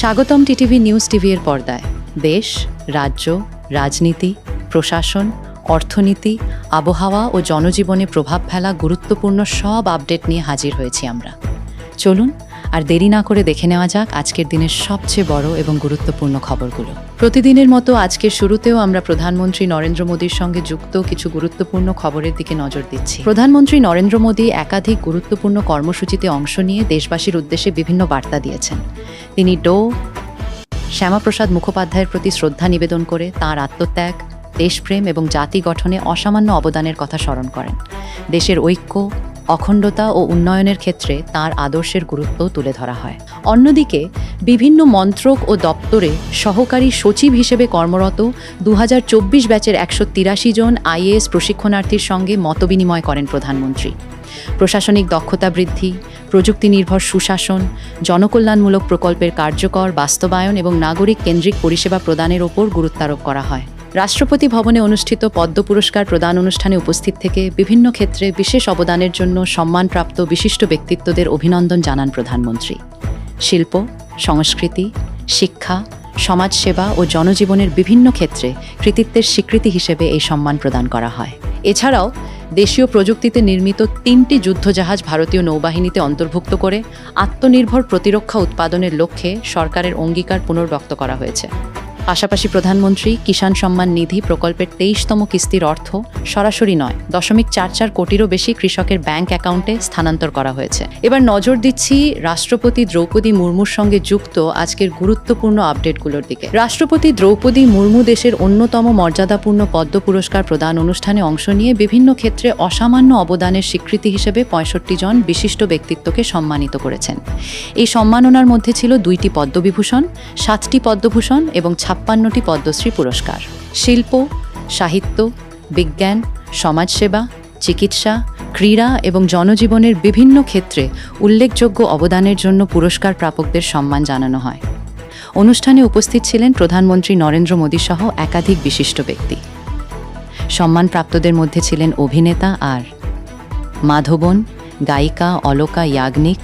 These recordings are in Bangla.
স্বাগতম টিটিভি নিউজ টিভি এর পর্দায় দেশ, রাজ্য, রাজনীতি, প্রশাসন, অর্থনীতি, আবহাওয়া ও জনজীবনে প্রভাব ফেলা গুরুত্বপূর্ণ সব আপডেট নিয়ে হাজির হয়েছি আমরা। চলুন আর দেরি না করে দেখে নেওয়া যাক আজকের দিনের সবচেয়ে বড় এবং গুরুত্বপূর্ণ খবরগুলো। প্রতিদিনের মতো আজকের শুরুতেও আমরা প্রধানমন্ত্রী নরেন্দ্র মোদীর সঙ্গে যুক্ত কিছু গুরুত্বপূর্ণ খবরের দিকে নজর দিচ্ছি। প্রধানমন্ত্রী নরেন্দ্র মোদী একাধিক গুরুত্বপূর্ণ কর্মসূচিতে অংশ নিয়ে দেশবাসীর উদ্দেশ্যে বিভিন্ন বার্তা দিয়েছেন। তিনি শ্যামাপ্রসাদ মুখোপাধ্যায়ের প্রতি শ্রদ্ধা নিবেদন করে তাঁর আত্মত্যাগ, দেশপ্রেম এবং জাতি গঠনে অসামান্য অবদানের কথা স্মরণ করেন। দেশের ঐক্য, অখণ্ডতা ও উন্নয়নের ক্ষেত্রে তাঁর আদর্শের গুরুত্ব তুলে ধরা হয়। অন্যদিকে বিভিন্ন মন্ত্রক ও দপ্তরে সহকারী সচিব হিসেবে কর্মরত 2024 ব্যাচের 183 জন আইএএস প্রশিক্ষণার্থীর সঙ্গে মতবিনিময় করেন প্রধানমন্ত্রী। প্রশাসনিক দক্ষতা বৃদ্ধি, প্রযুক্তি নির্ভর সুশাসন, জনকল্যাণমূলক প্রকল্পের কার্যকর বাস্তবায়ন এবং নাগরিক কেন্দ্রিক পরিষেবা প্রদানের ওপর গুরুত্বারোপ করা হয়। রাষ্ট্রপতি ভবনে অনুষ্ঠিত পদ্ম পুরস্কার প্রদান অনুষ্ঠানে উপস্থিত থেকে বিভিন্ন ক্ষেত্রে বিশেষ অবদানের জন্য সম্মানপ্রাপ্ত বিশিষ্ট ব্যক্তিত্বদের অভিনন্দন জানান প্রধানমন্ত্রী। শিল্প, সংস্কৃতি, শিক্ষা, সমাজসেবা ও জনজীবনের বিভিন্ন ক্ষেত্রে কৃতিত্বের স্বীকৃতি হিসেবে এই সম্মান প্রদান করা হয়। এছাড়াও দেশীয় প্রযুক্তিতে নির্মিত 3টি যুদ্ধজাহাজ ভারতীয় নৌবাহিনীতে অন্তর্ভুক্ত করে আত্মনির্ভর প্রতিরক্ষা উৎপাদনের লক্ষ্যে সরকারের অঙ্গীকার পুনর্ব্যক্ত করা হয়েছে। পাশাপাশি প্রধানমন্ত্রী কিষাণ সম্মান নিধি প্রকল্পের 23তম কিস্তির অর্থ সরাসরি নয় 0.44 কোটিরও বেশি কৃষকের ব্যাংক অ্যাকাউন্টে স্থানান্তর করা হয়েছে। এবার নজর দিচ্ছি রাষ্ট্রপতি দ্রৌপদী মুর্মুর সঙ্গে যুক্ত আজকের গুরুত্বপূর্ণ আপডেটগুলোর দিকে। রাষ্ট্রপতি দ্রৌপদী মুর্মু দেশের অন্যতম মর্যাদাপূর্ণ পদ্ম পুরস্কার প্রদান অনুষ্ঠানে অংশ নিয়ে বিভিন্ন ক্ষেত্রে অসামান্য অবদানের স্বীকৃতি হিসেবে 65 জন বিশিষ্ট ব্যক্তিত্বকে সম্মানিত করেছেন। এই সম্মাননার মধ্যে ছিল 2টি পদ্মবিভূষণ, 7টি পদ্মভূষণ এবং 56টি পদ্মশ্রী পুরস্কার। শিল্প, সাহিত্য, বিজ্ঞান, সমাজসেবা, চিকিৎসা, ক্রীড়া এবং জনজীবনের বিভিন্ন ক্ষেত্রে উল্লেখযোগ্য অবদানের জন্য পুরস্কার প্রাপকদের সম্মান জানানো হয়। অনুষ্ঠানে উপস্থিত ছিলেন প্রধানমন্ত্রী নরেন্দ্র মোদী সহ একাধিক বিশিষ্ট ব্যক্তি। সম্মানপ্রাপ্তদের মধ্যে ছিলেন অভিনেতা আর মাধবন, গায়িকা অলকা ইয়াগনিক,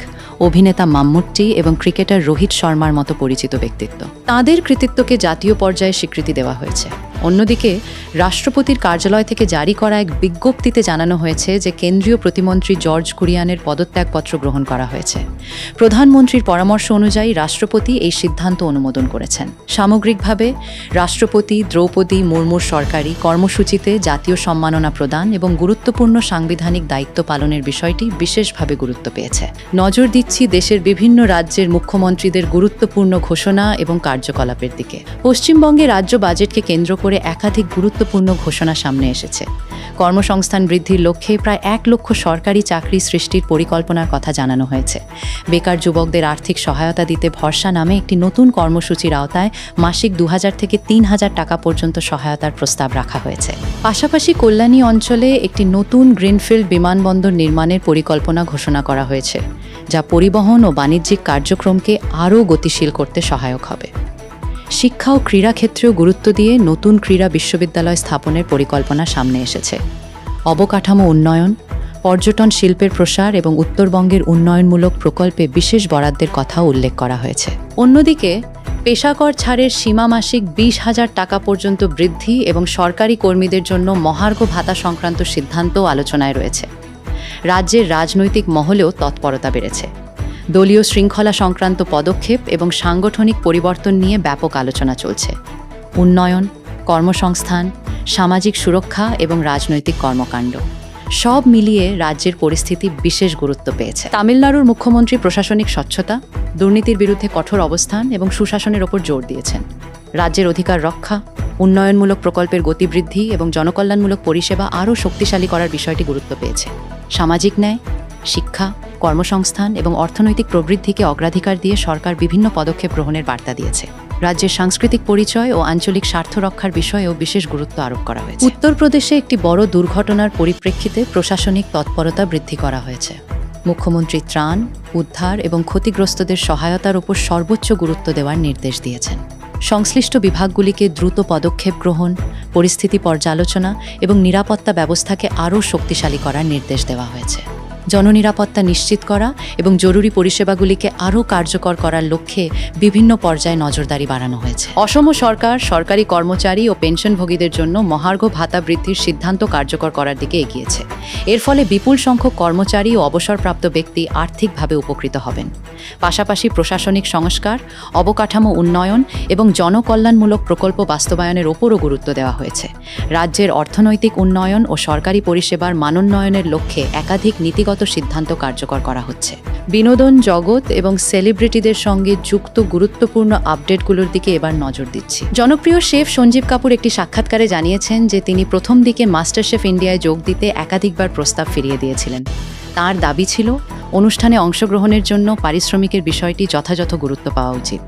অভিনেতা মাম্মুট্টি এবং ক্রিকেটার রোহিত শর্মার মতো পরিচিত ব্যক্তিত্ব। তাঁদের কৃতিত্বকে জাতীয় পর্যায়ে স্বীকৃতি দেওয়া হয়েছে। অন্যদিকে রাষ্ট্রপতির কার্যালয় থেকে জারি করা এক বিজ্ঞপ্তিতে জানানো হয়েছে যে কেন্দ্রীয় প্রতিমন্ত্রী জর্জ কুরিয়ানের পদত্যাগপত্র গ্রহণ করা হয়েছে। প্রধানমন্ত্রীর পরামর্শ অনুযায়ী রাষ্ট্রপতি এই সিদ্ধান্ত অনুমোদন করেছেন। সামগ্রিকভাবে রাষ্ট্রপতি দ্রৌপদী মুর্মুর সরকারি কর্মসূচিতে জাতীয় সম্মাননা প্রদান এবং গুরুত্বপূর্ণ সাংবিধানিক দায়িত্ব পালনের বিষয়টি বিশেষভাবে গুরুত্ব পেয়েছে। নজর দিচ্ছি দেশের বিভিন্ন রাজ্যের মুখ্যমন্ত্রীদের গুরুত্বপূর্ণ ঘোষণা এবং কার্যকলাপের দিকে। পশ্চিমবঙ্গে রাজ্য বাজেটকে কেন্দ্র করে একাধিক গুরুত্বপূর্ণ ঘোষণা সামনে এসেছে। কর্মসংস্থান বৃদ্ধির লক্ষ্যে প্রায় 1 লক্ষ সরকারি চাকরি সৃষ্টির পরিকল্পনার কথা জানানো হয়েছে। বেকার যুবকদের আর্থিক সহায়তা দিতে ভরসা নামে একটি নতুন কর্মসূচির আওতায় মাসিক 2000 থেকে 3000 টাকা পর্যন্ত সহায়তার প্রস্তাব রাখা হয়েছে। পাশাপাশি কল্যাণী অঞ্চলে একটি নতুন গ্রিনফিল্ড বিমানবন্দর নির্মাণের পরিকল্পনা ঘোষণা করা হয়েছে, যা পরিবহন ও বাণিজ্যিক কার্যক্রমকে আরও গতিশীল করতে সহায়ক হবে। শিক্ষা ও ক্রীড়া ক্ষেত্রেও গুরুত্ব দিয়ে নতুন ক্রীড়া বিশ্ববিদ্যালয় স্থাপনের পরিকল্পনা সামনে এসেছে। অবকাঠামো উন্নয়ন, পর্যটন শিল্পের প্রসার এবং উত্তরবঙ্গের উন্নয়নমূলক প্রকল্পে বিশেষ বরাদ্দের কথাও উল্লেখ করা হয়েছে। অন্যদিকে পেশাকর ছাড়ের সীমা মাসিক 20,000 টাকা পর্যন্ত বৃদ্ধি এবং সরকারি কর্মীদের জন্য মহার্ঘ ভাতা সংক্রান্ত সিদ্ধান্তও আলোচনায় রয়েছে। রাজ্যের রাজনৈতিক মহলেও তৎপরতা বেড়েছে। দলীয় শৃঙ্খলা সংক্রান্ত পদক্ষেপ এবং সাংগঠনিক পরিবর্তন নিয়ে ব্যাপক আলোচনা চলছে। উন্নয়ন, কর্মসংস্থান, সামাজিক সুরক্ষা এবং রাজনৈতিক কর্মকাণ্ড সব মিলিয়ে রাজ্যের পরিস্থিতি বিশেষ গুরুত্ব পেয়েছে। তামিলনাড়ুর মুখ্যমন্ত্রী প্রশাসনিক স্বচ্ছতা, দুর্নীতির বিরুদ্ধে কঠোর অবস্থান এবং সুশাসনের ওপর জোর দিয়েছেন। রাজ্যের অধিকার রক্ষা, উন্নয়নমূলক প্রকল্পের গতিবৃদ্ধি এবং জনকল্যাণমূলক পরিষেবা আরও শক্তিশালী করার বিষয়টি গুরুত্ব পেয়েছে। সামাজিক ন্যায়, শিক্ষা, কর্মসংস্থান এবং অর্থনৈতিক প্রবৃদ্ধিকে অগ্রাধিকার দিয়ে সরকার বিভিন্ন পদক্ষেপ গ্রহণের বার্তা দিয়েছে। রাজ্যের সাংস্কৃতিক পরিচয় ও আঞ্চলিক স্বার্থ রক্ষার বিষয়েও বিশেষ গুরুত্ব আরোপ করা হয়েছে। উত্তরপ্রদেশে একটি বড় দুর্ঘটনার পরিপ্রেক্ষিতে প্রশাসনিক তৎপরতা বৃদ্ধি করা হয়েছে। মুখ্যমন্ত্রী ত্রাণ, উদ্ধার এবং ক্ষতিগ্রস্তদের সহায়তার উপর সর্বোচ্চ গুরুত্ব দেওয়ার নির্দেশ দিয়েছেন। সংশ্লিষ্ট বিভাগগুলিকে দ্রুত পদক্ষেপ গ্রহণ, পরিস্থিতি পর্যালোচনা এবং নিরাপত্তা ব্যবস্থাকে আরও শক্তিশালী করার নির্দেশ দেওয়া হয়েছে। জননিরাপত্তা নিশ্চিত করা এবং জরুরি পরিষেবাগুলিকে আরও কার্যকর করার লক্ষ্যে বিভিন্ন পর্যায়ে নজরদারি বাড়ানো হয়েছে। অসম সরকার সরকারি কর্মচারী ও পেনশনভোগীদের জন্য মহার্ঘ ভাতা বৃদ্ধির সিদ্ধান্ত কার্যকর করার দিকে এগিয়েছে। এর ফলে বিপুল সংখ্যক কর্মচারী ও অবসরপ্রাপ্ত ব্যক্তি আর্থিকভাবে উপকৃত হবেন। পাশাপাশি প্রশাসনিক সংস্কার, অবকাঠামো উন্নয়ন এবং জনকল্যাণমূলক প্রকল্প বাস্তবায়নের ওপরও গুরুত্ব দেওয়া হয়েছে। রাজ্যের অর্থনৈতিক উন্নয়ন ও সরকারি পরিষেবার মানোন্নয়নের লক্ষ্যে একাধিক নীতিগত সিদ্ধান্ত কার্যকর করা হচ্ছে। বিনোদন জগৎ এবং সেলিব্রিটিদের সঙ্গে যুক্ত গুরুত্বপূর্ণ আপডেটগুলোর দিকে এবার নজর দিচ্ছি। জনপ্রিয় শেফ সঞ্জীব কাপুর একটি সাক্ষাৎকারে জানিয়েছেন যে তিনি প্রথম দিকে মাস্টারশেফ ইন্ডিয়ায় যোগ দিতে একাধিকবার প্রস্তাব ফিরিয়ে দিয়েছিলেন। তার দাবি ছিল অনুষ্ঠানে অংশগ্রহণের জন্য পারিশ্রমিকের বিষয়টি যথাযথ গুরুত্ব পাওয়া উচিত।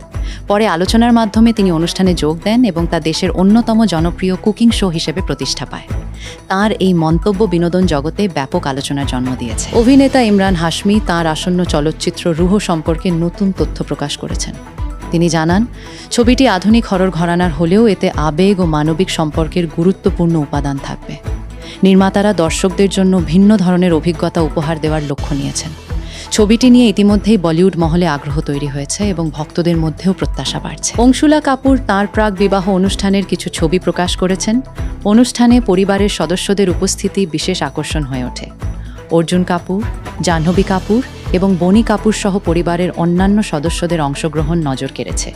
পরে আলোচনার মাধ্যমে তিনি অনুষ্ঠানে যোগ দেন এবং তা দেশের অন্যতম জনপ্রিয় কুকিং শো হিসেবে প্রতিষ্ঠা পায়। তার এই মন্তব্য বিনোদন জগতে ব্যাপক আলোচনার জন্ম দিয়েছে। অভিনেতা ইমরান হাশমি তার আসন্ন চলচ্চিত্র রুহ সম্পর্কে নতুন তথ্য প্রকাশ করেছেন। তিনি জানান, ছবিটি আধুনিক হরর ঘরানার হলেও এতে আবেগ ও মানবিক সম্পর্কের গুরুত্বপূর্ণ উপাদান থাকবে। নির্মাতারা দর্শকদের জন্য ভিন্ন ধরনের অভিজ্ঞতা উপহার দেওয়ার লক্ষ্য নিয়েছেন। ছবিটি নিয়ে ইতিমধ্যেই বলিউড মহলে আগ্রহ তৈরি হয়েছে এবং ভক্তদের মধ্যেও প্রত্যাশা বাড়ছে। অংশুলা কাপুর তাঁর প্রাক বিবাহ অনুষ্ঠানের কিছু ছবি প্রকাশ করেছেন। অনুষ্ঠানে পরিবারের সদস্যদের উপস্থিতি বিশেষ আকর্ষণ হয়ে ওঠে। অর্জুন কাপুর, জাহ্নবী কাপুর এবং বনি কাপুর সহ পরিবারের অন্যান্য সদস্যদের অংশগ্রহণ নজর কেড়েছে।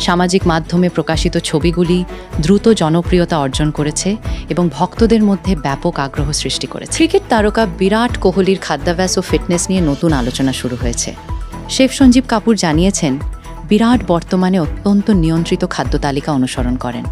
সামাজিক মাধ্যমে প্রকাশিত ছবিগুলি দ্রুত জনপ্রিয়তা অর্জন করেছে এবং ভক্তদের মধ্যে ব্যাপক আগ্রহ সৃষ্টি করেছে। ক্রিকেট তারকা বিরাট কোহলির খাদ্যাভ্যাস ও ফিটনেস নিয়ে নতুন আলোচনা শুরু হয়েছে। শেফ সঞ্জীব কাপুর জানিয়েছেন, বিরাট বর্তমানে অত্যন্ত নিয়ন্ত্রিত খাদ্য তালিকা অনুসরণ করেন।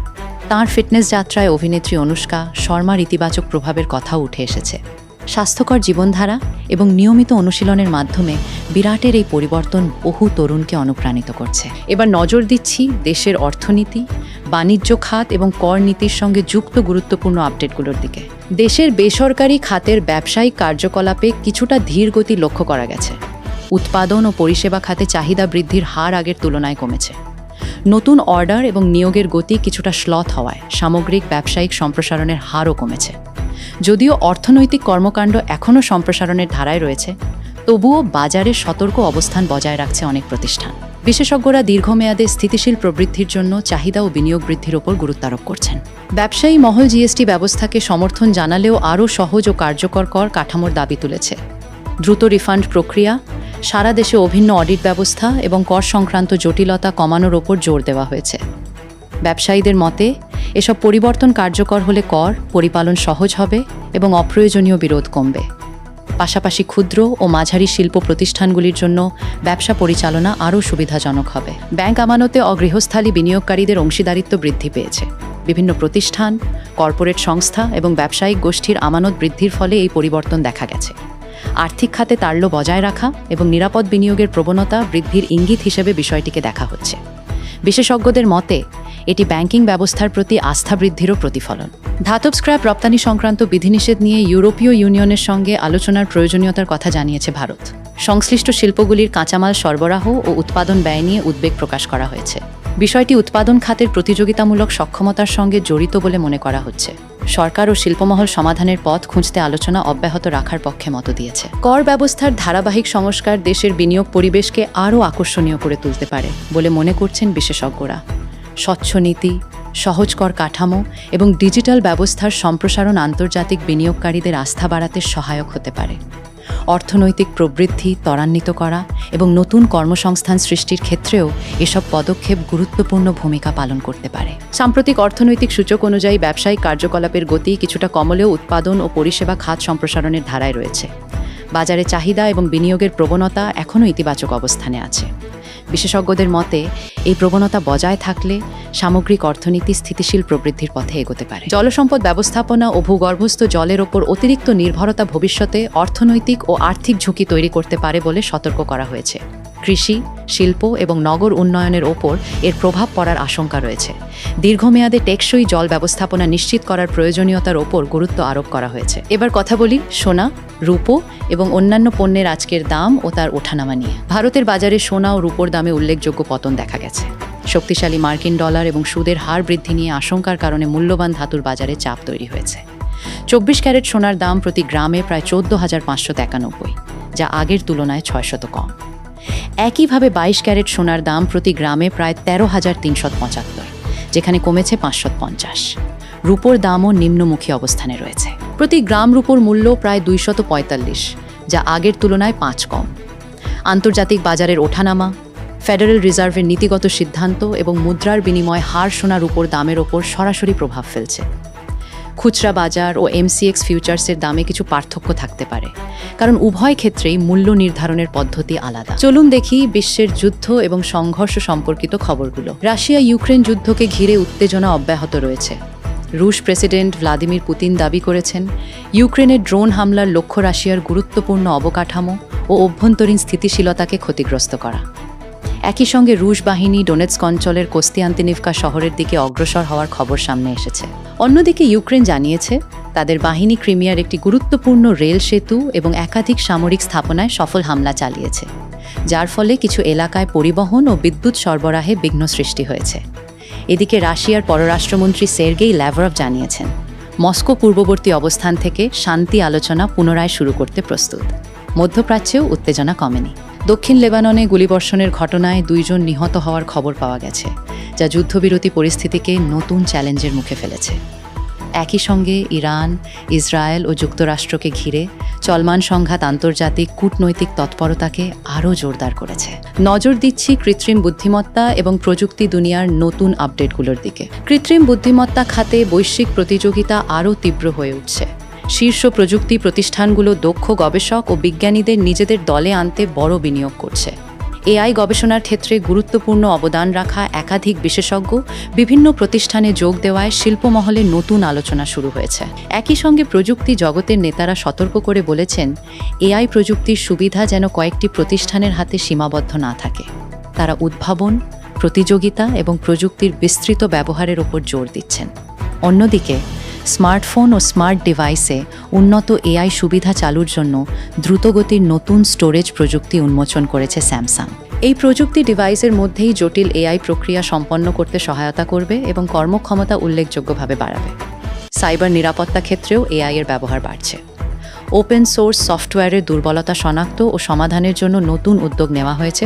তাঁর ফিটনেস যাত্রায় অভিনেত্রী অনুষ্কা শর্মার ইতিবাচক প্রভাবের কথাও উঠে এসেছে। স্বাস্থ্যকর জীবনধারা এবং নিয়মিত অনুশীলনের মাধ্যমে বিরাটের এই পরিবর্তন বহু তরুণকে অনুপ্রাণিত করছে। এবার নজর দিচ্ছি দেশের অর্থনীতি, বাণিজ্য খাত এবং কর নীতির সঙ্গে যুক্ত গুরুত্বপূর্ণ আপডেটগুলোর দিকে। দেশের বেসরকারি খাতের ব্যবসায়িক কার্যকলাপে কিছুটা ধীর গতি লক্ষ্য করা গেছে। উৎপাদন ও পরিষেবা খাতে চাহিদা বৃদ্ধির হার আগের তুলনায় কমেছে। নতুন অর্ডার এবং নিয়োগের গতি কিছুটা শ্লথ হওয়ায় সামগ্রিক ব্যবসায়িক সম্প্রসারণের হারও কমেছে। যদিও অর্থনৈতিক কর্মকাণ্ড এখনও সম্প্রসারণের ধারায় রয়েছে, তবুও বাজারে সতর্ক অবস্থান বজায় রাখছে অনেক প্রতিষ্ঠান। বিশেষজ্ঞরা দীর্ঘমেয়াদে স্থিতিশীল প্রবৃদ্ধির জন্য চাহিদা ও বিনিয়োগ বৃদ্ধির ওপর গুরুত্ব আরোপ করছেন। ব্যবসায়ী মহল জিএসটি ব্যবস্থাকে সমর্থন জানালেও আরও সহজ ও কার্যকর কর কাঠামোর দাবি তুলেছে। দ্রুত রিফান্ড প্রক্রিয়া, সারা দেশে অভিন্ন অডিট ব্যবস্থা এবং কর সংক্রান্ত জটিলতা কমানোর ওপর জোর দেওয়া হয়েছে। ব্যবসায়ীদের মতে এসব পরিবর্তন কার্যকর হলে কর পরিপালন সহজ হবে এবং অপ্রয়োজনীয় বিরোধ কমবে। পাশাপাশি ক্ষুদ্র ও মাঝারি শিল্প প্রতিষ্ঠানগুলির জন্য ব্যবসা পরিচালনা আরও সুবিধাজনক হবে। ব্যাংক আমানতে অগৃহস্থালী বিনিয়োগকারীদের অংশীদারিত্ব বৃদ্ধি পেয়েছে। বিভিন্ন প্রতিষ্ঠান, কর্পোরেট সংস্থা এবং ব্যবসায়িক গোষ্ঠীর আমানত বৃদ্ধির ফলে এই পরিবর্তন দেখা গেছে। আর্থিক খাতে তারল্য বজায় রাখা এবং নিরাপদ বিনিয়োগের প্রবণতা বৃদ্ধির ইঙ্গিত হিসেবে বিষয়টিকে দেখা হচ্ছে। বিশেষজ্ঞদের মতে এটি ব্যাংকিং ব্যবস্থার প্রতি আস্থা বৃদ্ধিরও প্রতিফলন। ধাতব স্ক্র্যাপ রপ্তানি সংক্রান্ত বিধিনিষেধ নিয়ে ইউরোপীয় ইউনিয়নের সঙ্গে আলোচনার প্রয়োজনীয়তার কথা জানিয়েছে ভারত। সংশ্লিষ্ট শিল্পগুলির কাঁচামাল সরবরাহ ও উৎপাদন ব্যয় নিয়ে উদ্বেগ প্রকাশ করা হয়েছে। বিষয়টি উৎপাদন খাতের প্রতিযোগিতামূলক সক্ষমতার সঙ্গে জড়িত বলে মনে করা হচ্ছে। সরকার ও শিল্পমহল সমাধানের পথ খুঁজতে আলোচনা অব্যাহত রাখার পক্ষে মত দিয়েছে। কর ব্যবস্থার ধারাবাহিক সংস্কার দেশের বিনিয়োগ পরিবেশকে আরও আকর্ষণীয় করে তুলতে পারে বলে মনে করছেন বিশেষজ্ঞরা। স্বচ্ছ নীতি, সহজ কর কাঠামো এবং ডিজিটাল ব্যবস্থার সম্প্রসারণ আন্তর্জাতিক বিনিয়োগকারীদের আস্থা বাড়াতে সহায়ক হতে পারে। অর্থনৈতিক প্রবৃদ্ধি ত্বরান্বিত করা এবং নতুন কর্মসংস্থান সৃষ্টির ক্ষেত্রেও এসব পদক্ষেপ গুরুত্বপূর্ণ ভূমিকা পালন করতে পারে। সাম্প্রতিক অর্থনৈতিক সূচক অনুযায়ী ব্যবসায়িক কার্যকলাপের গতি কিছুটা কমলেও উৎপাদন ও পরিষেবা খাত সম্প্রসারণের ধারায় রয়েছে। বাজারে চাহিদা এবং বিনিয়োগের প্রবণতা এখনও ইতিবাচক অবস্থানে আছে। বিশেষজ্ঞদের মতে এই প্রবণতা বজায় থাকলে সামগ্রিক অর্থনীতি স্থিতিশীল প্রবৃদ্ধির পথে এগোতে পারে। জলসম্পদ ব্যবস্থাপনা ও ভূগর্ভস্থ জলের ওপর অতিরিক্ত নির্ভরতা ভবিষ্যতে অর্থনৈতিক ও আর্থিক ঝুঁকি তৈরি করতে পারে বলে সতর্ক করা হয়েছে। কৃষি, শিল্প এবং নগর উন্নয়নের ওপর এর প্রভাব পড়ার আশঙ্কা রয়েছে। দীর্ঘমেয়াদে টেকসই জল ব্যবস্থাপনা নিশ্চিত করার প্রয়োজনীয়তার ওপর গুরুত্ব আরোপ করা হয়েছে। এবার কথা বলি সোনা, রূপো এবং অন্যান্য পণ্যের আজকের দাম ও তার ওঠানামা নিয়ে। ভারতের বাজারে সোনা ও রূপোর দামে উল্লেখযোগ্য পতন দেখা গেছে। শক্তিশালী মার্কিন ডলার এবং সুদের হার বৃদ্ধি নিয়ে আশঙ্কার কারণে মূল্যবান ধাতুর বাজারে চাপ তৈরি হয়েছে। 24 ক্যারেট সোনার দাম প্রতি গ্রামে প্রায় 14,593। যা আগের তুলনায় 600 কম। একইভাবে 22 ক্যারেট সোনার দাম প্রতি গ্রামে প্রায় 13,375, যেখানে কমেছে 550। রূপোর দামও নিম্নমুখী অবস্থানে রয়েছে। প্রতি গ্রাম রূপোর মূল্য প্রায় 245, যা আগের তুলনায় 5 কম। আন্তর্জাতিক বাজারের ওঠানামা, ফেডারেল রিজার্ভের নীতিগত সিদ্ধান্ত এবং মুদ্রার বিনিময় হার সোনার উপর দামের ওপর সরাসরি প্রভাব ফেলছে। খুচরা বাজার ও MCX ফিউচার্সের দামে কিছু পার্থক্য থাকতে পারে, কারণ উভয় ক্ষেত্রেই মূল্য নির্ধারণের পদ্ধতি আলাদা। চলুন দেখি বিশ্বের যুদ্ধ এবং সংঘর্ষ সম্পর্কিত খবরগুলো। রাশিয়া ইউক্রেন যুদ্ধকে ঘিরে উত্তেজনা অব্যাহত রয়েছে। রুশ প্রেসিডেন্ট ভ্লাদিমির পুতিন দাবি করেছেন, ইউক্রেনের ড্রোন হামলার লক্ষ্য রাশিয়ার গুরুত্বপূর্ণ অবকাঠামো ও অভ্যন্তরীণ স্থিতিশীলতাকে ক্ষতিগ্রস্ত করা। একই সঙ্গে রুশ বাহিনী ডোনেৎস্ক অঞ্চলের কোস্তিয়ান্তিনিভকা শহরের দিকে অগ্রসর হওয়ার খবর সামনে এসেছে। অন্যদিকে ইউক্রেন জানিয়েছে, তাদের বাহিনী ক্রিমিয়ার একটি গুরুত্বপূর্ণ রেল সেতু এবং একাধিক সামরিক স্থাপনায় সফল হামলা চালিয়েছে, যার ফলে কিছু এলাকায় পরিবহন ও বিদ্যুৎ সরবরাহে বিঘ্ন সৃষ্টি হয়েছে। এদিকে রাশিয়ার পররাষ্ট্রমন্ত্রী সের্গেই ল্যাভরভ জানিয়েছেন, মস্কো পূর্ববর্তী অবস্থান থেকে শান্তি আলোচনা পুনরায় শুরু করতে প্রস্তুত। মধ্যপ্রাচ্যেও উত্তেজনা কমেনি। দক্ষিণ লেবাননে গুলিবর্ষণের ঘটনায় 2 জন নিহত হওয়ার খবর পাওয়া গেছে, যা যুদ্ধবিরতি পরিস্থিতিকে নতুন চ্যালেঞ্জের মুখে ফেলেছে। একই সঙ্গে ইরান, ইসরায়েল ও যুক্তরাষ্ট্রকে ঘিরে চলমান সংঘাত আন্তর্জাতিক কূটনৈতিক তৎপরতাকে আরও জোরদার করেছে। নজর দিচ্ছি কৃত্রিম বুদ্ধিমত্তা এবং প্রযুক্তি দুনিয়ার নতুন আপডেটগুলোর দিকে। কৃত্রিম বুদ্ধিমত্তা খাতে বৈশ্বিক প্রতিযোগিতা আরও তীব্র হয়ে উঠছে। শীর্ষ প্রযুক্তি প্রতিষ্ঠানগুলো দক্ষ গবেষক ও বিজ্ঞানীদের নিজেদের দলে আনতে বড় বিনিয়োগ করছে। AI গবেষণার ক্ষেত্রে গুরুত্বপূর্ণ অবদান রাখা একাধিক বিশেষজ্ঞ বিভিন্ন প্রতিষ্ঠানে যোগ দেওয়ায় শিল্পমহলে নতুন আলোচনা শুরু হয়েছে। একই সঙ্গে প্রযুক্তি জগতের নেতারা সতর্ক করে বলেছেন, AI প্রযুক্তির সুবিধা যেন কয়েকটি প্রতিষ্ঠানের হাতে সীমাবদ্ধ না থাকে। তারা উদ্ভাবন, প্রতিযোগিতা এবং প্রযুক্তির বিস্তৃত ব্যবহারের ওপর জোর দিচ্ছেন। অন্যদিকে স্মার্টফোন ও স্মার্ট ডিভাইসে উন্নত AI সুবিধা চালুর জন্য দ্রুতগতির নতুন স্টোরেজ প্রযুক্তি উন্মোচন করেছে স্যামসাং। এই প্রযুক্তি ডিভাইসের মধ্যেই জটিল AI প্রক্রিয়া সম্পন্ন করতে সহায়তা করবে এবং কর্মক্ষমতা উল্লেখযোগ্যভাবে বাড়াবে। সাইবার নিরাপত্তা ক্ষেত্রেও AI এর ব্যবহার বাড়ছে। ওপেন সোর্স সফটওয়্যারের দুর্বলতা শনাক্ত ও সমাধানের জন্য নতুন উদ্যোগ নেওয়া হয়েছে,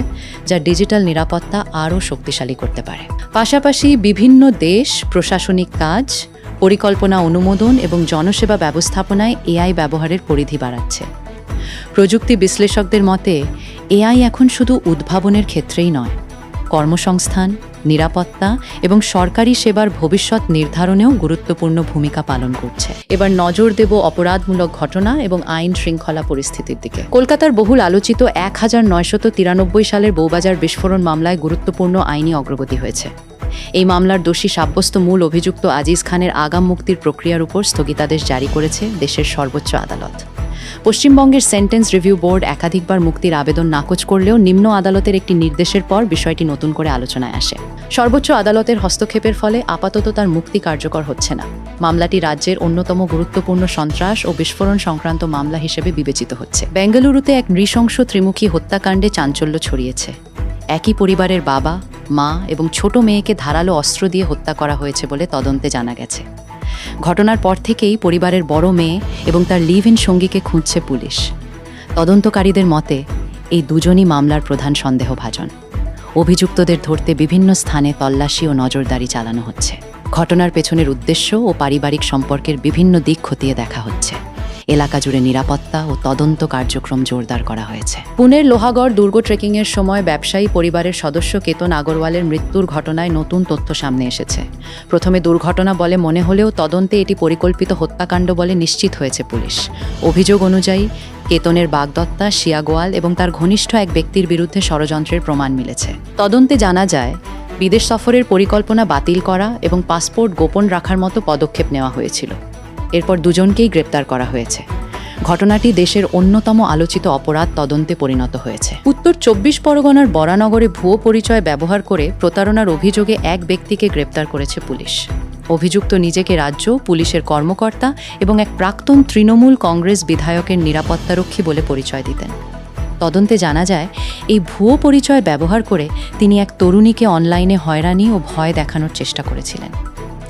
যা ডিজিটাল নিরাপত্তা আরও শক্তিশালী করতে পারে। পাশাপাশি বিভিন্ন দেশ প্রশাসনিক কাজ, পরিকল্পনা অনুমোদন এবং জনসেবা ব্যবস্থাপনায় AI ব্যবহারের পরিধি বাড়াচ্ছে। প্রযুক্তি বিশ্লেষকদের মতে, AI এখন শুধু উদ্ভাবনের ক্ষেত্রেই নয়, কর্মসংস্থান, নিরাপত্তা এবং সরকারি সেবার ভবিষ্যৎ নির্ধারণেও গুরুত্বপূর্ণ ভূমিকা পালন করছে। এবার নজর দেব অপরাধমূলক ঘটনা এবং আইন শৃঙ্খলা পরিস্থিতির দিকে। কলকাতার বহুল আলোচিত 1993 সালের বউবাজার বিস্ফোরণ মামলায় গুরুত্বপূর্ণ আইনি অগ্রগতি হয়েছে। এই মামলার দোষী সাব্যস্ত মূল অভিযুক্ত আজিজ খানের আগাম মুক্তির প্রক্রিয়ার উপর স্থগিতাদেশ জারি করেছে দেশের সর্বোচ্চ আদালত। পশ্চিমবঙ্গের সেন্টেন্স রিভিউ বোর্ড একাধিকবার মুক্তির আবেদন নাকচ করলেও নিম্ন আদালতের একটি নির্দেশের পর বিষয়টি নতুন করে আলোচনায় আসে। সর্বোচ্চ আদালতের হস্তক্ষেপের ফলে আপাতত তার মুক্তি কার্যকর হচ্ছে না। মামলাটি রাজ্যের অন্যতম গুরুত্বপূর্ণ সন্ত্রাস ও বিস্ফোরণ সংক্রান্ত মামলা হিসেবে বিবেচিত হচ্ছে। বেঙ্গালুরুতে এক নৃশংস ত্রিমুখী হত্যাকাণ্ডে চাঞ্চল্য ছড়িয়েছে। একই পরিবারের বাবা, মা এবং ছোট মেয়েকে ধারালো অস্ত্র দিয়ে হত্যা করা হয়েছে বলে তদন্তে জানা গেছে। ঘটনার পর থেকেই পরিবারের বড় মেয়ে এবং তার লিভ ইন সঙ্গীকে খুঁজছে পুলিশ। তদন্তকারীদের মতে, এই দুজনই মামলার প্রধান সন্দেহভাজন। অভিযুক্তদের ধরতে বিভিন্ন স্থানে তল্লাশি ও নজরদারি চালানো হচ্ছে। ঘটনার পেছনের উদ্দেশ্য ও পারিবারিক সম্পর্কের বিভিন্ন দিক খতিয়ে দেখা হচ্ছে। এলাকা জুড়ে নিরাপত্তা ও তদন্ত কার্যক্রম জোরদার করা হয়েছে। পুনের লোহাগড় দুর্গ ট্রেকিংয়ের সময় ব্যবসায়ী পরিবারের সদস্য কেতন আগরওয়ালের মৃত্যুর ঘটনায় নতুন তথ্য সামনে এসেছে। প্রথমে দুর্ঘটনা বলে মনে হলেও তদন্তে এটি পরিকল্পিত হত্যাকাণ্ড বলে নিশ্চিত হয়েছে পুলিশ। অভিযোগ অনুযায়ী কেতনের বাগদত্তা, শিয়াগোয়াল এবং তার ঘনিষ্ঠ এক ব্যক্তির বিরুদ্ধে ষড়যন্ত্রের প্রমাণ মিলেছে। তদন্তে জানা যায়, বিদেশ সফরের পরিকল্পনা বাতিল করা এবং পাসপোর্ট গোপন রাখার মতো পদক্ষেপ নেওয়া হয়েছিল। এরপর দুজনকেই গ্রেপ্তার করা হয়েছে। ঘটনাটি দেশের অন্যতম আলোচিত অপরাধ তদন্তে পরিণত হয়েছে। উত্তর 24 পরগনার বরানগরে ভুয়ো পরিচয় ব্যবহার করে প্রতারণার অভিযোগে এক ব্যক্তিকে গ্রেপ্তার করেছে পুলিশ। অভিযুক্ত নিজেকে রাজ্য পুলিশের কর্মকর্তা এবং এক প্রাক্তন তৃণমূল কংগ্রেস বিধায়কের নিরাপত্তারক্ষী বলে পরিচয় দিতেন। তদন্তে জানা যায়, এই ভুয়ো পরিচয় ব্যবহার করে তিনি এক তরুণীকে অনলাইনে হয়রানি ও ভয় দেখানোর চেষ্টা করেছিলেন।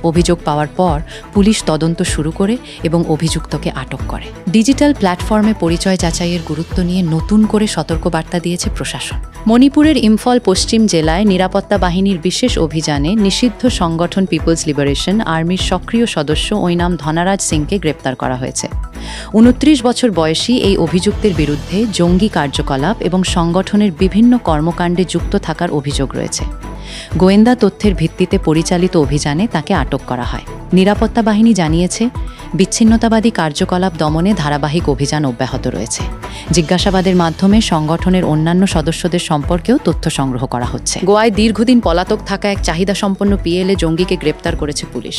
অভিযোগ পাওয়ার পর পুলিশ তদন্ত শুরু করে এবং অভিযুক্তকে আটক করে। ডিজিটাল প্ল্যাটফর্মে পরিচয় যাচাইয়ের গুরুত্ব নিয়ে নতুন করে সতর্কবার্তা দিয়েছে প্রশাসন। মণিপুরের ইম্ফল পশ্চিম জেলায় নিরাপত্তা বাহিনীর বিশেষ অভিযানে নিষিদ্ধ সংগঠন পিপলস লিবারেশন আর্মির সক্রিয় সদস্য ঐনাম ধনারাজ সিংকে গ্রেপ্তার করা হয়েছে। 29 বছর বয়সী এই অভিযুক্তের বিরুদ্ধে জঙ্গি কার্যকলাপ এবং সংগঠনের বিভিন্ন কর্মকাণ্ডে যুক্ত থাকার অভিযোগ রয়েছে। গোয়েন্দা তথ্যের ভিত্তিতে পরিচালিত অভিযানে তাকে আটক করা হয়। নিরাপত্তা বাহিনী জানিয়েছে, বিচ্ছিন্নতাবাদী কার্যকলাপ দমনে ধারাবাহিক অভিযান অব্যাহত রয়েছে। জিজ্ঞাসাবাদের মাধ্যমে সংগঠনের অন্যান্য সদস্যদের সম্পর্কেও তথ্য সংগ্রহ করা হচ্ছে। গোয়ায় দীর্ঘদিন পলাতক থাকা এক চাহিদাসম্পন্ন পিএলএ জঙ্গিকে গ্রেপ্তার করেছে পুলিশ।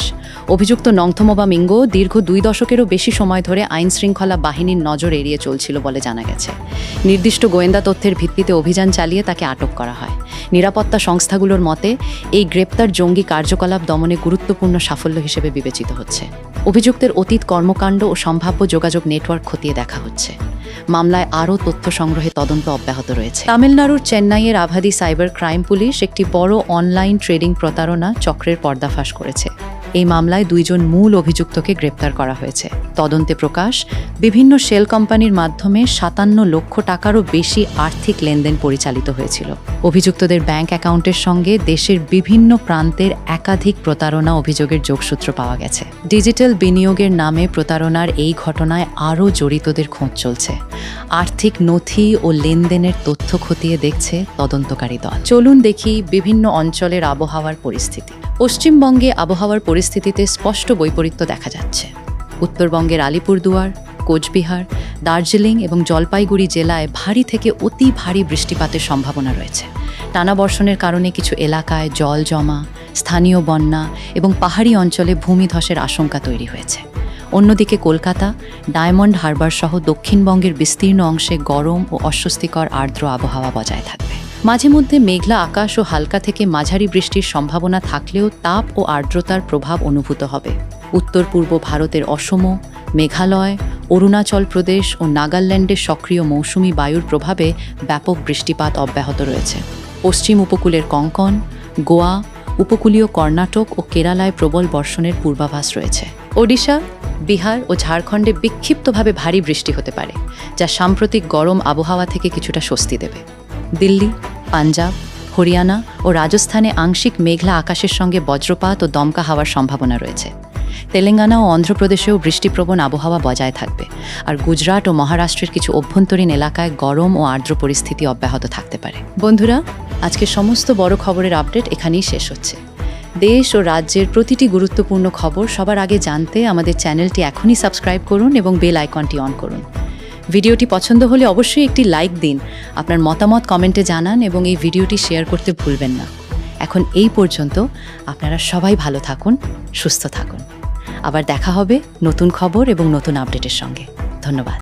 অভিযুক্ত নংথমোবা মিঙ্গো দীর্ঘ 2 দশকেরও বেশি সময় ধরে আইনশৃঙ্খলা বাহিনীর নজর এড়িয়ে চলছিল বলে জানা গেছে। নির্দিষ্ট গোয়েন্দা তথ্যের ভিত্তিতে অভিযান চালিয়ে তাকে আটক করা হয়। নিরাপত্তা সংস্থাগুলোর মতে এই গ্রেপ্তার জঙ্গি কার্যকলাপ দমনে গুরুত্বপূর্ণ সাফল্য হিসেবে বিবেচিত হচ্ছে। অভিযুক্তের অতীত কর্মকাণ্ড ও সম্ভাব্য যোগাযোগ নেটওয়ার্ক খতিয়ে দেখা হচ্ছে। মামলায় আরও তথ্য সংগ্রহে তদন্ত অব্যাহত রয়েছে। তামিলনাড়ুর চেন্নাইয়ের আভাদি সাইবার ক্রাইম পুলিশ একটি বড় অনলাইন ট্রেডিং প্রতারণা চক্রের পর্দাফাশ করেছে। এই মামলায় 2 জন মূল অভিযুক্তকে গ্রেপ্তার করা হয়েছে। তদন্তে প্রকাশ, বিভিন্ন শেল কোম্পানির মাধ্যমে 57 লক্ষ টাকারও বেশি আর্থিক লেনদেন পরিচালিত হয়েছিল। অভিযুক্তদের ব্যাংক অ্যাকাউন্টের সঙ্গে দেশের বিভিন্ন প্রান্তের একাধিক প্রতারণা অভিযোগের যোগসূত্র পাওয়া গেছে। ডিজিটাল বিনিয়োগের নামে প্রতারণার এই ঘটনায় আরও জড়িতদের খোঁজ চলছে। আর্থিক নথি ও লেনদেনের তথ্য খতিয়ে দেখছে তদন্তকারী দল। চলুন দেখি বিভিন্ন অঞ্চলের আবহাওয়ার পরিস্থিতি। পশ্চিমবঙ্গে আবহাওয়ার পরিস্থিতিতে স্পষ্ট বৈপরীত্য দেখা যাচ্ছে। উত্তরবঙ্গের আলিপুরদুয়ার, কোচবিহার, দার্জিলিং এবং জলপাইগুড়ি জেলায় ভারী থেকে অতি ভারী বৃষ্টিপাতের সম্ভাবনা রয়েছে। টানা বর্ষণের কারণে কিছু এলাকায় জল জমা, স্থানীয় বন্যা এবং পাহাড়ি অঞ্চলে ভূমিধসের আশঙ্কা তৈরি হয়েছে। অন্যদিকে কলকাতা, ডায়মন্ড হারবার সহ দক্ষিণবঙ্গের বিস্তীর্ণ অংশে গরম ও অস্বস্তিকর আর্দ্র আবহাওয়া বজায় থাকবে। মাঝে মধ্যে মেঘলা আকাশ ও হালকা থেকে মাঝারি বৃষ্টির সম্ভাবনা থাকলেও তাপ ও আর্দ্রতার প্রভাব অনুভূত হবে। উত্তর পূর্ব ভারতের অসম, মেঘালয়, অরুণাচল প্রদেশ ও নাগাল্যান্ডের সক্রিয় মৌসুমি বায়ুর প্রভাবে ব্যাপক বৃষ্টিপাত অব্যাহত রয়েছে। পশ্চিম উপকূলের কঙ্কন, গোয়া, উপকূলীয় কর্ণাটক ও কেরালায় প্রবল বর্ষণের পূর্বাভাস রয়েছে। ওড়িশা, বিহার ও ঝাড়খণ্ডে বিক্ষিপ্তভাবে ভারী বৃষ্টি হতে পারে, যা সাম্প্রতিক গরম আবহাওয়া থেকে কিছুটা স্বস্তি দেবে। দিল্লি, পাঞ্জাব, হরিয়ানা ও রাজস্থানে আংশিক মেঘলা আকাশের সঙ্গে বজ্রপাত ও দমকা হাওয়ার সম্ভাবনা রয়েছে। তেলেঙ্গানা ও অন্ধ্রপ্রদেশেও বৃষ্টিপ্রবণ আবহাওয়া বজায় থাকবে, আর গুজরাট ও মহারাষ্ট্রের কিছু অভ্যন্তরীণ এলাকায় গরম ও আর্দ্র পরিস্থিতি অব্যাহত থাকতে পারে। বন্ধুরা, আজকে সমস্ত বড় খবরের আপডেট এখানেই শেষ হচ্ছে। দেশ ও রাজ্যের প্রতিটি গুরুত্বপূর্ণ খবর সবার আগে জানতে আমাদের চ্যানেলটি এখনই সাবস্ক্রাইব করুন এবং বেল আইকনটি অন করুন। ভিডিওটি পছন্দ হলে অবশ্যই একটি লাইক দিন, আপনার মতামত কমেন্টে জানান এবং এই ভিডিওটি শেয়ার করতে ভুলবেন না। এখন এই পর্যন্ত আপনারা সবাই ভালো থাকুন, সুস্থ থাকুন। আবার দেখা হবে নতুন খবর এবং নতুন আপডেটের সঙ্গে। ধন্যবাদ।